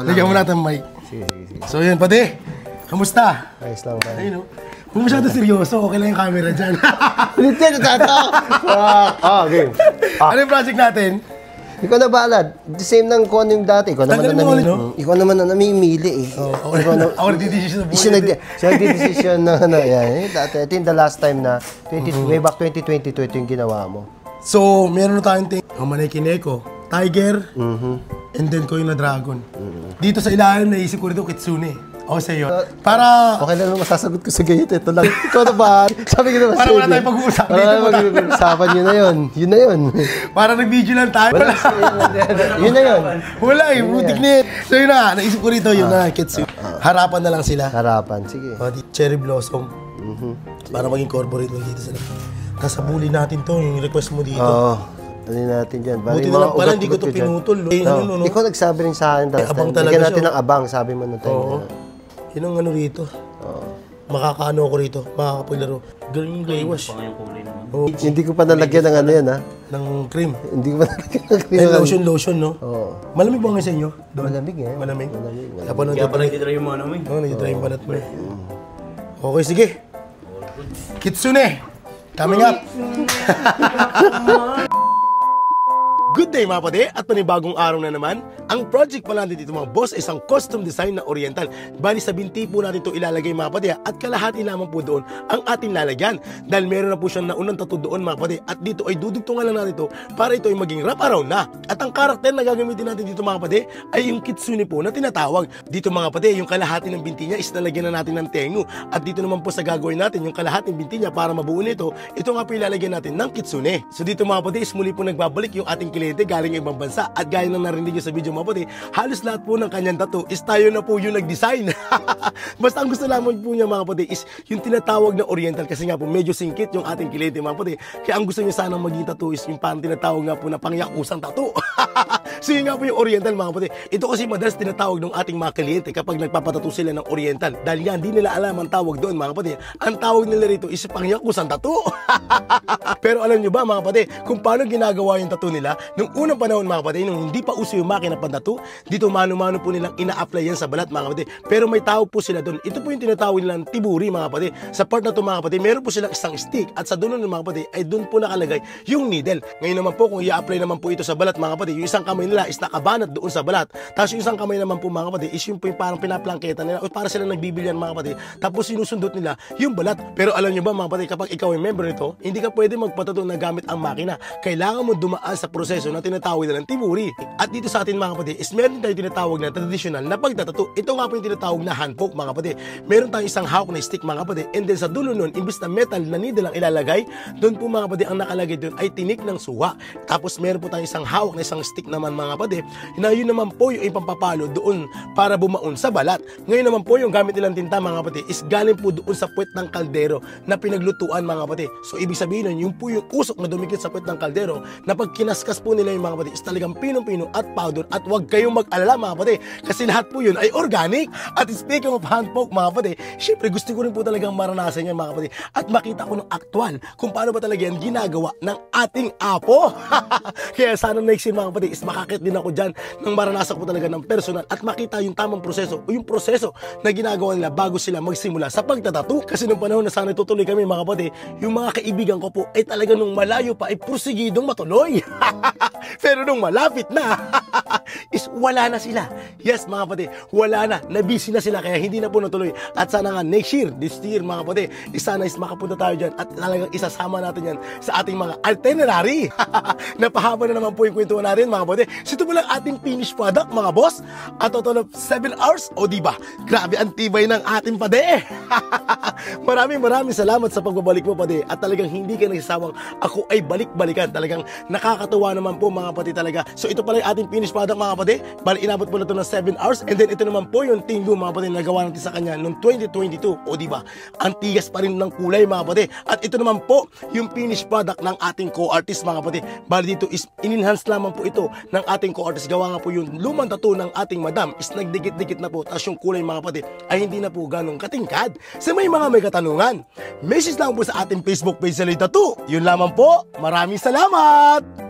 Lagyan mo natin mic. Sige. So yun, pati. Kamusta? Ayos lang. Ayun o. Kung masyado seryoso, okay lang yung camera dyan. Ulit yan, natatak! Game. Ano yung project natin? Ikaw na baala. The same lang kung ano yung dati. Ikaw naman na namimili eh. Ako nagdidesisyon sa buhay. Siya nagdidesisyon na yan. Dati, ito yung the last time na, way back 2022, ito yung ginawa mo. So, meron na tayong ang Manay Kineko, Tiger, and then ko yung na Dragon. Dito sa ilalim, naisip ko rito Kitsune. O sa'yo. Para... Okay na lang masasagot ko sa ganito. Ito lang. Ikaw na ba? Sabi ko naman. Para wala tayong pag-uusap. Para wala tayong pag-uusapan. Yun na yun. Yun na yun. Para nag-video lang tayo. Yun na yun. Wala eh. Butik na yun. So yun na. Naisip ko rito yun na Kitsune. Harapan na lang sila. Harapan. Sige. Cherry Blossom. Para maging corporate mo dito sila. Kasabuli natin to. Yung request mo dito. Oo. Ano natin dyan? Buti na lang pala, hindi ko ito pinutol. Ikaw nagsabi rin sa akin. Abang talaga siya. Natin ng abang, sabi mo na tayo. Yun ang ano rito. Makakaano ako rito. Makakapaglaro. Galing yung gaywash. Hindi ko pa nalagyan ng ano yan, ha? Ng cream. Hindi ko pa nalagyan ng cream. Lotion, no? Malamig ba nga sa inyo? Malamig eh. Malamig? Kaya pa nagtitry yung ano mo eh. Oo, nagtitry yung balat mo eh. Okay, sige. Kitsune! Coming up! Good day mga pade at panibagong araw na naman. Ang project pala natin dito mga boss ay isang custom design na oriental. Bali sa binti po natin ito ilalagay mga pade at kalahati lamang po doon ang ating lalagyan. Dahil meron na po siyang naunang tattoo doon mga pade at dito ay dudugtungan lang natin ito para ito ay maging wrap around na. At ang karakter na gagamitin natin dito mga pade ay yung Kitsune po na tinatawag. Dito mga pade yung kalahati ng binti niya is nalagyan na natin ng tengu. At dito naman po sa gagawin natin yung kalahati ng binti niya para mabuo nito, ito nga po ilalagyan natin ng Kitsune. So dito mga pade is muli po nagbabalik yung ating galing ibang bansa at gaya ng narinig nyo sa video mga pati, halos lahat po ng kanyang tattoo is tayo na po yung nag-design. Basta ang gusto lamang po niya mga pati is yung tinatawag na oriental kasi nga po medyo singkit yung ating kilete mga pati. Kaya ang gusto niya sanang maging tattoo is yung parang tinatawag nga po na pangyakusang tattoo. So yun nga po yung oriental mga pati. Ito kasi madalas tinatawag ng ating mga kliyente kapag nagpapatattoo sila ng oriental. Dahil yan, di nila alam ang tawag doon mga pati. Ang tawag nila rito is pangyakusang tattoo. Pero alam nyo ba mga pati, kung paano ginagawa yung tattoo nila nung unang panahon mga kapatid, nung hindi pa uso yung makina pang-tattoo, dito mano-mano po nilang ina-apply yan sa balat mga kapatid. Pero may tawag po sila doon. Ito po yung tinatawag nilang tiburi mga kapatid. Sa part na to mga kapatid, meron po silang isang stick at sa dulo ng mga kapatid ay doon po nakalagay yung needle. Ngayon naman po kung i-apply naman po ito sa balat mga kapatid, yung isang kamay nila is nakabanat doon sa balat. Tapos yung isang kamay naman po mga kapatid is yung po yung parang pinaplangketa nila o para sila nagbibilyan mga kapatid. Tapos sinusundot nila yung balat. Pero alam nyo ba mga kapatid, kapag ikaw ay member nito, hindi ka pwede magpatattoo na gamit ang makina. Kailangan mo dumaan sa proseso na tinatawag na ng tiburi. At dito sa atin mga kapatid is meron tayong tinatawag na traditional na pagtatato. Ito nga po yung tinatawag na hand poke mga kapatid. Meron tayong isang hawak na stick mga kapatid and then sa dulo nun, imbis na metal na needle ang ilalagay, doon po mga kapatid ang nakalagay doon ay tinik ng suha. Tapos meron po tayong isang hawak na isang stick naman mga kapatid na yun naman po yung ipampapalo doon para bumaon sa balat. Ngayon naman po yung gamit nilang tinta mga kapatid is galing po doon sa puwet ng kaldero na pinaglutuan mga kapatid. So ibig sabihin nun, yung po yung usok na dumikit sa puwet ng kaldero na pag kinaskas po nila yung mga kapatid is talagang pinong-pino at powder at huwag kayong mag-alala mga kapatid kasi lahat po yun ay organic. At speaking of hand poke mga kapatid, syempre gusto ko rin po talagang maranasan yan mga kapatid at makita ko ng aktual kung paano ba talaga yan ginagawa ng ating apo. Kaya sana next year mga kapatid is makakit din ako dyan nang maranasan ko talaga ng personal at makita yung tamang proseso o yung proseso na ginagawa nila bago sila magsimula sa pagtatattoo. Kasi nung panahon na sana tutuloy kami mga kapatid, yung mga kaibigan ko po ay talaga nung malayo pa ay prosigidong matuloy. Pero nung malapit na is wala na sila. Yes mga kapatid, wala na, nabisi na sila kaya hindi na po natuloy. At sana nga next year, this year mga kapatid, sana is makapunta tayo dyan at talagang isasama natin yan sa ating mga itinerary. Napahaba na naman po yung kwentuhan natin mga kapatid. So ito po lang ating finished product mga boss. At total of 7 hours, o diba? Grabe ang tibay ng ating pade. Maraming salamat sa pagbabalik mo pade. At talagang hindi ka nagsasawang ako ay balik-balikan. Talagang nakakatuwa naman po mga kapatid talaga. So ito pala yung ating finished product mga kapatid. Bali inabot po na ito ng 7 hours. And then ito naman po yung tinggo mga kapatid na nagawa natin sa kanya noong 2022. O diba? Ang tigas pa rin ng kulay mga kapatid. At ito naman po yung finished product ng ating co-artist mga kapatid. Bali dito is in-enhance lamang po ito ng ating co-artist. Gawa nga po yung lumang tattoo ng ating madam is nagdikit-dikit na po. Tapos yung kulay mga kapatid ay hindi na po ganong katingkad. Sa may mga may katanungan, message lang po sa ating Facebook page sa Tattoo. Yun lamang po. Maraming salamat!